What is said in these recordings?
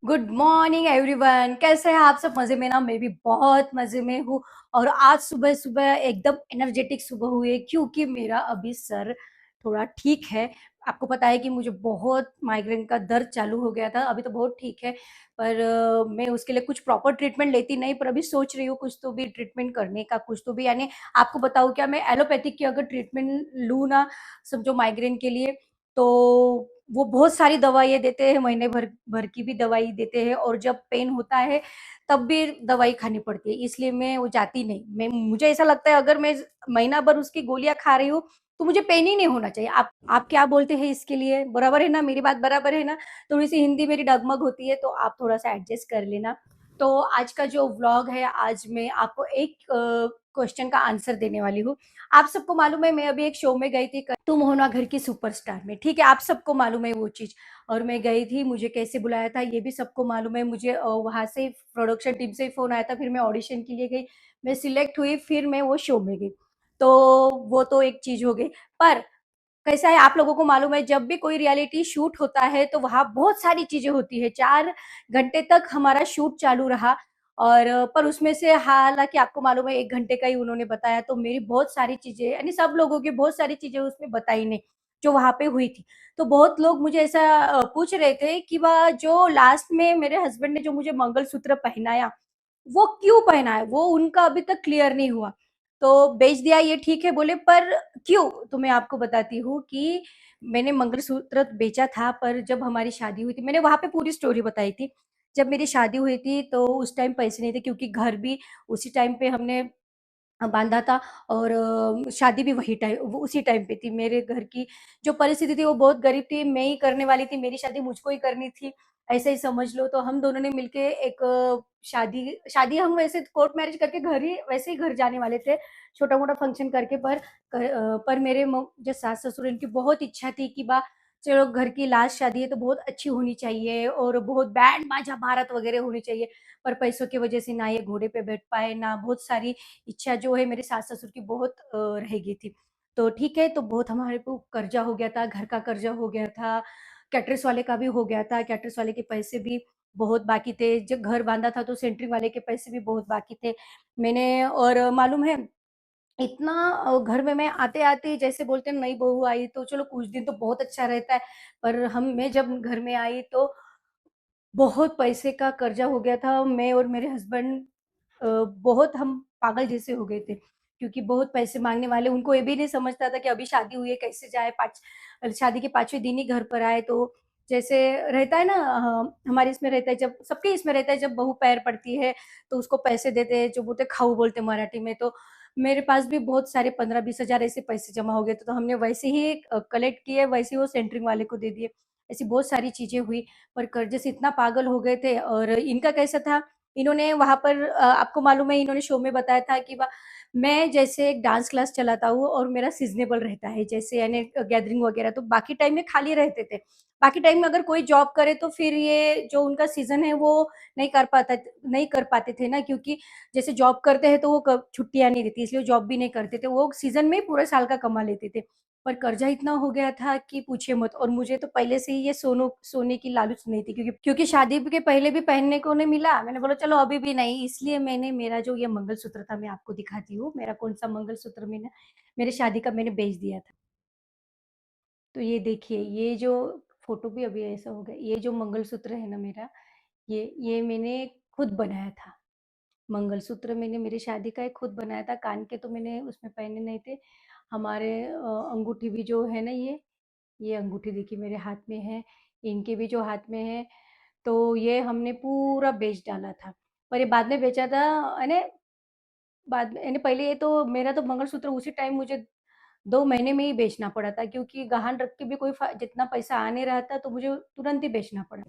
Good morning everyone, कैसे हैं आप सब? मजे में ना? मैं भी बहुत मजे में हूँ। और आज सुबह सुबह एकदम एनर्जेटिक सुबह हुई है क्योंकि मेरा अभी सर थोड़ा ठीक है। आपको पता है कि मुझे बहुत माइग्रेन का दर्द चालू हो गया था, अभी तो बहुत ठीक है। पर मैं उसके लिए कुछ प्रॉपर ट्रीटमेंट लेती नहीं, पर अभी सोच रही हूँ कुछ तो भी ट्रीटमेंट करने का, कुछ तो भी यानी आपको बताऊँ क्या, मैं एलोपैथिक की अगर ट्रीटमेंट लूँ ना समझो माइग्रेन के लिए, तो वो बहुत सारी दवाइयाँ देते हैं, महीने भर भर की भी दवाई देते हैं, और जब पेन होता है तब भी दवाई खानी पड़ती है, इसलिए मैं वो जाती नहीं। मैं मुझे ऐसा लगता है अगर मैं महीना भर उसकी गोलियाँ खा रही हूँ, तो मुझे पेन ही नहीं होना चाहिए। आप क्या बोलते हैं इसके लिए? बराबर है ना? मेरी बात बराबर है ना? थोड़ी-सी हिंदी मेरी डगमग होती है, तो आप थोड़ा-सा एडजस्ट कर लेना। तो आज का जो व्लॉग है, आज मैं आपको एक क्वेश्चन का आंसर देने वाली हूँ। आप सबको मालूम है मैं अभी एक शो में गई थी, तुम हो ना घर की सुपरस्टार में, ठीक है? आप सबको मालूम है वो चीज़। और मैं गई थी, मुझे कैसे बुलाया था ये भी सबको मालूम है। मुझे वहाँ से प्रोडक्शन टीम से फ़ोन आया था, फिर मैं ऑडिशन के लिए गई, मैं सिलेक्ट हुई, फिर मैं वो शो में गई। तो वो तो एक चीज़ हो गई। पर कैसा है, आप लोगों को मालूम है जब भी कोई रियलिटी शूट होता है तो वहाँ बहुत सारी चीज़ें होती है। 4 घंटे तक हमारा शूट चालू रहा, और पर उसमें से हालाँकि आपको मालूम है 1 घंटे का ही उन्होंने बताया, तो मेरी बहुत सारी चीज़ें यानी सब लोगों की बहुत सारी चीज़ें उसमें बताई नहीं, जो वहाँ पे हुई थी। तो बहुत लोग मुझे ऐसा पूछ रहे थे कि वह जो लास्ट में मेरे हस्बैंड ने जो मुझे मंगलसूत्र पहनाया, वो क्यों पहना है? वो उनका अभी तक क्लियर नहीं हुआ। तो बेच दिया ये ठीक है बोले, पर क्यों? तो मैं आपको बताती हूँ कि मैंने मंगलसूत्र बेचा था, पर जब हमारी शादी हुई थी, मैंने वहाँ पे पूरी स्टोरी बताई थी। जब मेरी शादी हुई थी तो उस टाइम पैसे नहीं थे, क्योंकि घर भी उसी टाइम पे हमने बाँधा था, और शादी भी वही टाइम वो उसी टाइम पे थी। मेरे घर की जो परिस्थिति थी वो बहुत गरीब थी, मैं ही करने वाली थी, मेरी शादी मुझको ही करनी थी, ऐसे ही समझ लो। तो हम दोनों ने मिलके एक शादी शादी हम वैसे कोर्ट मैरिज करके घर ही वैसे ही घर जाने वाले थे, छोटा-मोटा फंक्शन करके। पर मेरे जो सास-ससुर इनकी बहुत इच्छा थी कि चलो घर की लास्ट शादी है तो बहुत अच्छी होनी चाहिए और बहुत बैंड बाजा बारात वगैरह होनी चाहिए। पर पैसों की वजह से ना ये घोड़े पे बैठ पाए, ना बहुत सारी इच्छा जो है मेरे सास-ससुर की बहुत रह गई थी। तो ठीक है, तो बहुत हमारे को कर्ज़ा हो गया था, घर का कर्ज़ा हो गया था, कैटरर्स वाले का भी हो गया था, कैटरर्स वाले के पैसे भी बहुत बाकी थे। जब घर बाँधा था तो सेंटरिंग वाले के पैसे भी बहुत बाकी थे। मैंने और मालूम है इतना घर में मैं आते-आते जैसे बोलते हैं नई बहू आई तो चलो कुछ दिन तो बहुत अच्छा रहता है, पर मैं जब घर में आई तो बहुत पैसे का कर्ज़ा हो गया था। मैं और मेरे हस्बैंड बहुत हम पागल जैसे हो गए थे, क्योंकि बहुत पैसे माँगने वाले, उनको ये भी नहीं समझता था कि अभी शादी हुई है कैसे जाए, 5 शादी के 5वें दिन ही घर पर आए। तो जैसे रहता है ना, हमारे इसमें रहता है, जब सबके इसमें रहता है, जब बहू पैर पड़ती है तो उसको पैसे देते हैं, जो बोलते हैं खाऊ बोलते हैं मराठी में। तो मेरे पास भी बहुत सारे 15-20 हज़ार ऐसे पैसे जमा हो गए थे, तो हमने वैसे ही कलेक्ट किए, वैसे ही वो सेंटरिंग वाले को दे दिए। ऐसी बहुत सारी चीज़ें हुई, पर कर्ज़े से इतना पागल हो गए थे। और इनका कैसा था, इन्होंने वहाँ पर आपको मालूम है इन्होंने शो में बताया था कि मैं जैसे एक डांस क्लास चलाता हूँ और मेरा सीज़नेबल रहता है, जैसे यानी गैदरिंग वगैरह, तो बाकी टाइम में खाली रहते थे। बाकी टाइम में अगर कोई जॉब करे तो फिर ये जो उनका सीज़न है वो नहीं कर पाते थे ना, क्योंकि जैसे जॉब करते हैं तो वो क छुट्टियाँ नहीं देती, इसलिए जॉब भी नहीं करते थे। वो सीज़न में ही पूरे साल का कमा लेते थे। पर कर्जा इतना हो गया था कि पूछिए मत, और मुझे तो पहले से ही ये सोने की लालच नहीं थी, क्योंकि शादी के पहले भी पहनने को नहीं मिला। मैंने बोला चलो अभी भी नहीं, इसलिए मैंने मेरा जो ये मंगलसूत्र था मैं आपको दिखाती हूँ, मेरा कौन-सा मंगलसूत्र मैंने मेरे शादी का मैंने बेच दिया था। तो ये देखिए, ये जो फ़ोटो भी अभी ऐसा हो गया, ये जो मंगलसूत्र है ना मेरा, ये मैंने खुद बनाया था। मंगलसूत्र मैंने मेरी शादी का एक खुद बनाया था, कान के तो मैंने उसमें पहने नहीं थे। हमारे अंगूठी भी जो है ना ये अंगूठी देखिए मेरे हाथ में है, इनके भी जो हाथ में है, तो ये हमने पूरा बेच डाला था। पर ये बाद में बेचा था, यानी बाद में, यानी पहले ये तो मेरा तो मंगलसूत्र उसी टाइम मुझे 2 महीने में ही बेचना पड़ा था, क्योंकि गहान रख के भी कोई जितना पैसा आ नहीं रहा था, तो मुझे तुरंत ही बेचना पड़ा।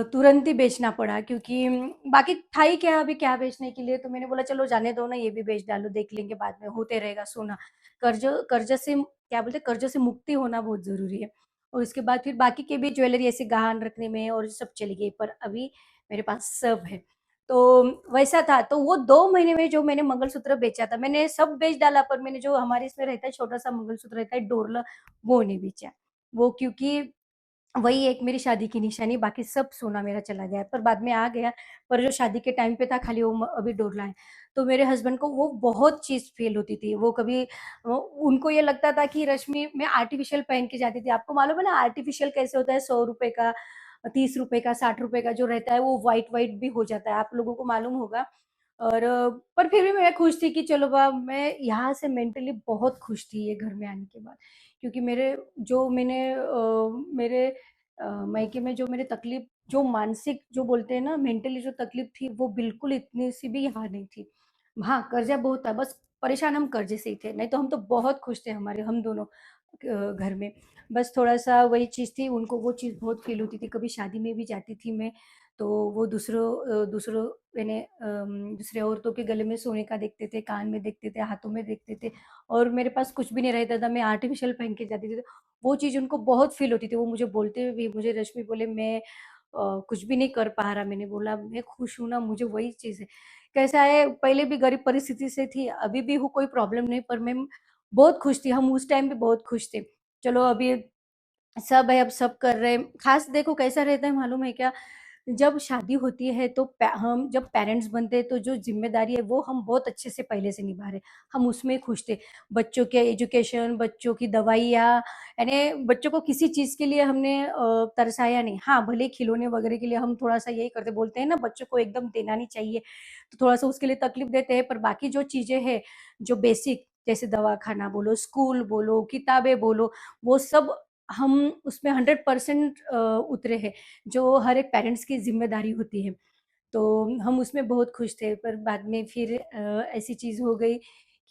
तुरंत ही बेचना पड़ा, क्योंकि बाकी था ही क्या अभी क्या बेचने के लिए, तो मैंने बोला चलो जाने दो ना, ये भी बेच डालो, देख लेंगे बाद में, होते रहेगा सोना। कर्ज कर्ज से क्या बोलते हैं, कर्ज से मुक्ति होना बहुत ज़रूरी है। और उसके बाद फिर बाकी के भी ज्वेलरी ऐसे गहान रखने में और सब चली गई, पर अभी मेरे पास सब है। तो वैसा था, तो वो 2 महीने में जो मैंने मंगलसूत्र बेचा था, मैंने सब बेच डाला, पर मैंने जो हमारे इसमें रहता है छोटा-सा मंगलसूत्र रहता है डोरला, वो नहीं बेचा। वो क्योंकि वही एक मेरी शादी की निशानी, बाकी सब सोना मेरा चला गया, पर बाद में आ गया, पर जो शादी के टाइम पे था खाली वो अभी डोरला है। तो मेरे हस्बैंड को वो बहुत चीज़ फ़ील होती थी, वो कभी उनको ये लगता था कि रश्मि मैं आर्टिफ़िशियल पहन के जाती थी। आपको मालूम है ना आर्टिफ़िशियल कैसे होता है, ₹100 का, ₹30 का, ₹60 का जो रहता है वो व्हाइट-व्हाइट भी हो जाता है, आप लोगों को मालूम होगा। और पर फिर भी मैं खुश थी कि चलो मैं यहाँ से मेंटली बहुत खुश थी ये घर में आने के बाद। क्योंकि मेरे मायके में जो मेरी तकलीफ़, जो मानसिक जो बोलते हैं ना मेंटली जो तकलीफ़ थी, वो बिल्कुल इतनी सी भी यहाँ नहीं थी। हाँ, कर्ज़ा बहुत था, बस परेशान हम कर्ज़े से ही थे, नहीं तो हम तो बहुत खुश थे हम दोनों घर में। बस थोड़ा-सा वही चीज़ थी, उनको वो चीज़ बहुत फ़ील होती थी, कभी शादी में भी जाती थी मैं, तो वो दूसरों यानी दूसरे औरतों के गले में सोने का देखते थे, कान में देखते थे, हाथों में देखते थे और मेरे पास कुछ भी नहीं रहता था, मैं आर्टिफ़िशियल पहन के जाती थी, तो वो चीज़ उनको बहुत फ़ील होती थी। वो मुझे बोलते हुए भी मुझे रश्मि बोले, "मैं कुछ भी नहीं कर पा रहा।" मैंने बोला, "मैं खुश हूँ ना, मुझे वही चीज़ है।" कैसा है, पहले भी गरीब परिस्थिति से थी, अभी भी हूँ, कोई प्रॉब्लम नहीं, पर मैं बहुत खुश थी, हम उस टाइम पे बहुत खुश थे। चलो अभी सब है, अब सब कर रहे हैं। ख़ास देखो कैसा रहता है मालूम है क्या? जब शादी होती है तो हम जब पेरेंट्स बनते हैं तो जो ज़िम्मेदारी है वो हम बहुत अच्छे से पहले से निभा रहे हैं। हम उसमें खुश थे। बच्चों के एजुकेशन, बच्चों की दवाइयाँ, यानी बच्चों को किसी चीज़ के लिए हमने तरसाया नहीं। हाँ, भले खिलौने वग़ैरह के लिए हम थोड़ा-सा यही करते, बोलते हैं ना बच्चों को एकदम देना नहीं चाहिए, तो थोड़ा-सा उसके लिए तकलीफ़ देते हैं, पर बाकी जो चीज़ें हैं, जो बेसिक जैसे दवाखाना बोलो, स्कूल बोलो, किताबें बोलो, वो सब हम उसमें 100% उतरे हैं, जो हर एक पेरेंट्स की ज़िम्मेदारी होती है। तो हम उसमें बहुत खुश थे, पर बाद में फिर ऐसी चीज़ हो गई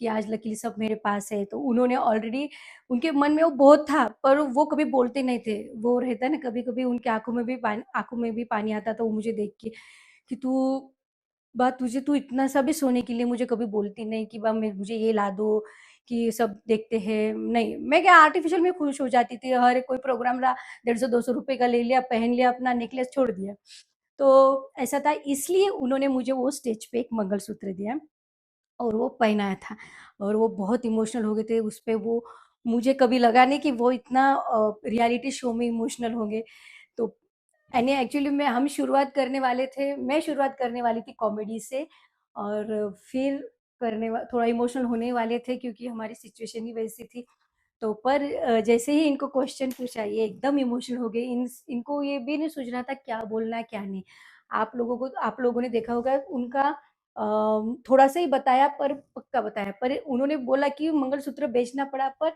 कि आज लकीली सब मेरे पास है, तो उन्होंने ऑलरेडी उनके मन में वो बहुत था, पर वो कभी बोलते नहीं थे। वो रहता है ना कभी-कभी उनकी आँखों में भी पानी आता था वो मुझे देख के कि तू इतना सा भी सोने के लिए मुझे कभी बोलती नहीं कि मुझे ये ला दो, कि सब देखते हैं। नहीं, मैं क्या आर्टिफ़िशियल में खुश हो जाती थी, हर कोई प्रोग्राम रहा, 150-200 का ले लिया, पहन लिया, अपना नेकलेस छोड़ दिया। तो ऐसा था, इसलिए उन्होंने मुझे वो स्टेज पे एक मंगलसूत्र दिया और वो पहनाया था और वो बहुत इमोशनल हो गए थे उस पे। वो मुझे कभी लगा नहीं कि वो इतना रियलिटी शो में इमोशनल होंगे। तो यानी एक्चुअली मैं शुरुआत करने वाली थी कॉमेडी से और फिर थोड़ा इमोशनल होने वाले थे क्योंकि हमारी सिचुएशन ही वैसी थी। तो पर जैसे ही इनको क्वेश्चन पूछा ये एकदम इमोशनल हो गए। इनको ये भी नहीं सूझ रहा था क्या बोलना है क्या नहीं। आप लोगों ने देखा होगा उनका थोड़ा-सा ही बताया पर पक्का बताया। पर उन्होंने बोला कि मंगलसूत्र बेचना पड़ा, पर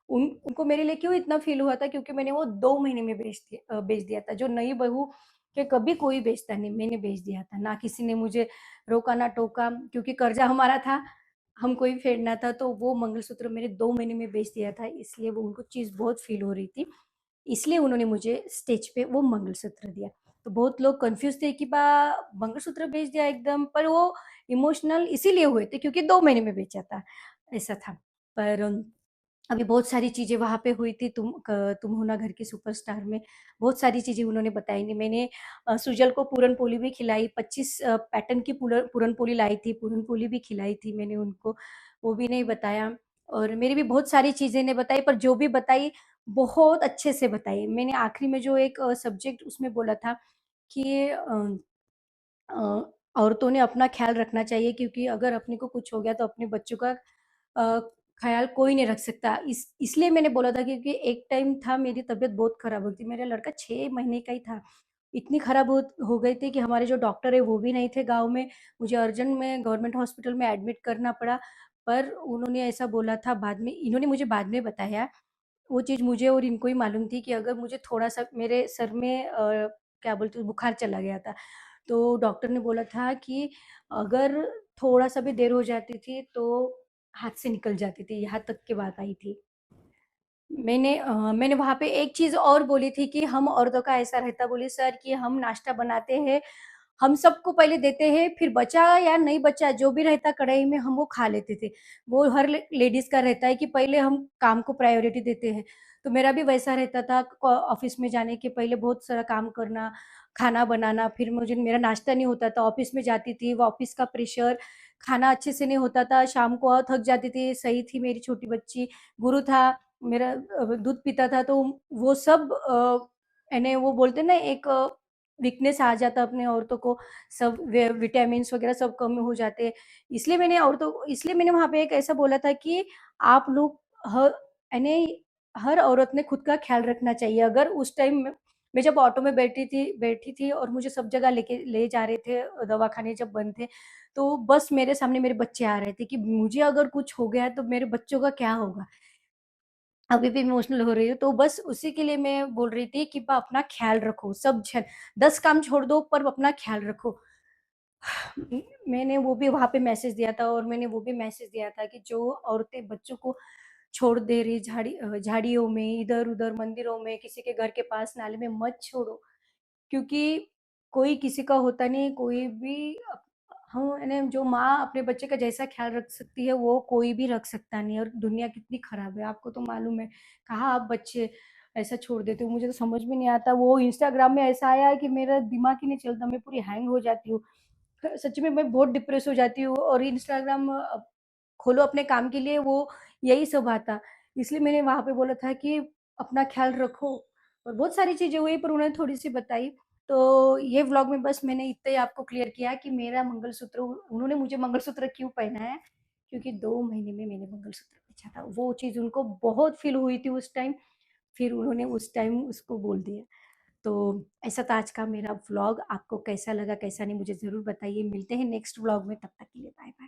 उनको मेरे लिए क्यों इतना फ़ील हुआ था क्योंकि मैंने वो 2 महीने में बेच दिया था। जो नई बहू के कभी कोई बेचता नहीं, मैंने बेच दिया था। ना किसी ने मुझे रोका ना टोका क्योंकि कर्ज़ा हमारा था, हमको ही फेडना था, तो वो मंगलसूत्र मैंने 2 महीने में बेच दिया था, इसलिए वो उनको चीज़ बहुत फ़ील हो रही थी। इसलिए उन्होंने मुझे स्टेज पे वो मंगलसूत्र दिया। तो बहुत लोग कन्फ्यूज़ थे कि मंगलसूत्र बेच दिया एकदम, पर वो इमोशनल इसीलिए हुए थे क्योंकि 2 महीने में बेचा था, ऐसा था। पर अभी बहुत सारी चीज़ें वहाँ पे हुई थी तुम हो ना घर की सुपरस्टार में, बहुत सारी चीज़ें उन्होंने बताई नहीं। मैंने सुजल को पूरन पोली भी खिलाई, 25 पैटर्न की पूरन पोली लाई थी, पूरन पोली भी खिलाई थी मैंने उनको, वो भी नहीं बताया और मेरी भी बहुत सारी चीज़ें नहीं बताई, पर जो भी बताई, बहुत अच्छे से बताई। मैंने आखिरी में जो एक सब्जेक्ट उसमें बोला था कि अ, औरतों ने अपना ख़्याल रखना चाहिए क्योंकि अगर अपने को कुछ हो गया तो अपने बच्चों का अ, ख़्याल कोई नहीं रख सकता। इसलिए मैंने बोला था क्योंकि एक टाइम था मेरी तबीयत बहुत ख़राब हो गई थी। मेरा लड़का 6 महीने का ही था। इतनी ख़राब हो गई थी कि हमारे जो डॉक्टर है वो भी नहीं थे गाँव में। मुझे अर्जेंट में गवर्नमेंट हॉस्पिटल में एडमिट करना पड़ा। पर उन्होंने ऐसा बोला था इन्होंने मुझे बाद में बताया, वो चीज़ मुझे और इनको ही मालूम थी कि अगर मुझे थोड़ा-सा मेरे सर में क्या बोलते हैं बुखार चला गया था। तो डॉक्टर ने बोला था कि अगर थोड़ा-सा भी देर हो जाती थी तो हाथ से निकल जाती थी, यहाँ तक की बात आई थी। मैंने वहाँ पे एक चीज़ और बोली थी कि हम औरतों का ऐसा रहता बोली सर कि हम नाश्ता बनाते हैं, हम सबको पहले देते हैं, फिर बचा या नहीं बचा जो भी रहता कढ़ाई में हम वो खा लेते थे। वो हर लेडीज़ का रहता है कि पहले हम काम को प्रायोरिटी देते हैं। तो मेरा भी वैसा रहता था ऑफ़िस में जाने के पहले बहुत सारा काम करना, खाना बनाना, फिर मुझे मेरा नाश्ता नहीं होता था, ऑफ़िस में जाती थी, वो ऑफ़िस का प्रेशर, खाना अच्छे से नहीं होता था, शाम को थक जाती थी, सही थी मेरी छोटी बच्ची, गुरु था, मेरा दूध पीता था, तो वो सब यानी वो बोलते हैं ना, एक वीकनेस आ जाता है अपने औरतों को, सब विटामिन्स वगैरह सब कम हो जाते हैं। इसलिए मैंने वहाँ पे एक ऐसा बोला था कि आप लोग हर यानी हर औरत ने खुद का ख्याल रखना चाहिए। अगर उस टाइम मैं जब ऑटो में बैठी थी और मुझे सब जगह ले जा रहे थे, दवाखाने जब बंद थे, तो बस मेरे सामने मेरे बच्चे आ रहे थे कि मुझे अगर कुछ हो गया तो मेरे बच्चों का क्या होगा? अभी भी इमोशनल हो रही हूँ, तो बस उसी के लिए मैं बोल रही थी कि अपना ख़्याल रखो, सब जन 10 काम छोड़ दो पर अपना ख़्याल रखो। मैंने वो भी वहाँ पे मैसेज दिया था, और मैंने वो भी मैसेज दिया था कि जो औरतें बच्चों को छोड़ दे रही झाड़ियों में, इधर-उधर मंदिरों में, किसी के घर के पास नाले में मत छोड़ो। क्योंकि कोई किसी का होता नहीं, कोई भी हाँ, यानी जो माँ अपने बच्चे का जैसा ख़्याल रख सकती है, वो कोई भी रख सकता नहीं है, और दुनिया कितनी ख़राब है, आपको तो मालूम है। कहाँ आप बच्चे ऐसा छोड़ देते हो, मुझे तो समझ में नहीं आता। वो इंस्टाग्राम में ऐसा आया है कि मेरा दिमाग ही नहीं चलता, मैं पूरी हैंग हो जाती हूँ। सच में मैं बहुत डिप्रेस हो जाती हूँ, और इंस्टाग्राम खोलो अपने काम के लिए, वो यही सब आता। इसलिए मैंने वहाँ पे बोला था कि अपना ख़्याल रखो, और बहुत सारी चीज़ें हुई पर उन्होंने थोड़ी-सी बताई। तो ये व्लॉग में बस मैंने इतना ही आपको क्लियर किया कि मेरा मंगलसूत्र, उन्होंने मुझे मंगलसूत्र क्यों पहनाया है, क्योंकि 2 महीने में मैंने मंगलसूत्र पूछा था। वो चीज़ उनको बहुत फ़ील हुई थी उस टाइम, फिर उन्होंने उस टाइम उसको बोल दिया। तो ऐसा था आज का मेरा व्लॉग। आपको कैसा लगा, कैसा नहीं, मुझे ज़रूर बताइए। मिलते हैं नेक्स्ट व्लॉग में, तब तक के लिए बाय-बाय।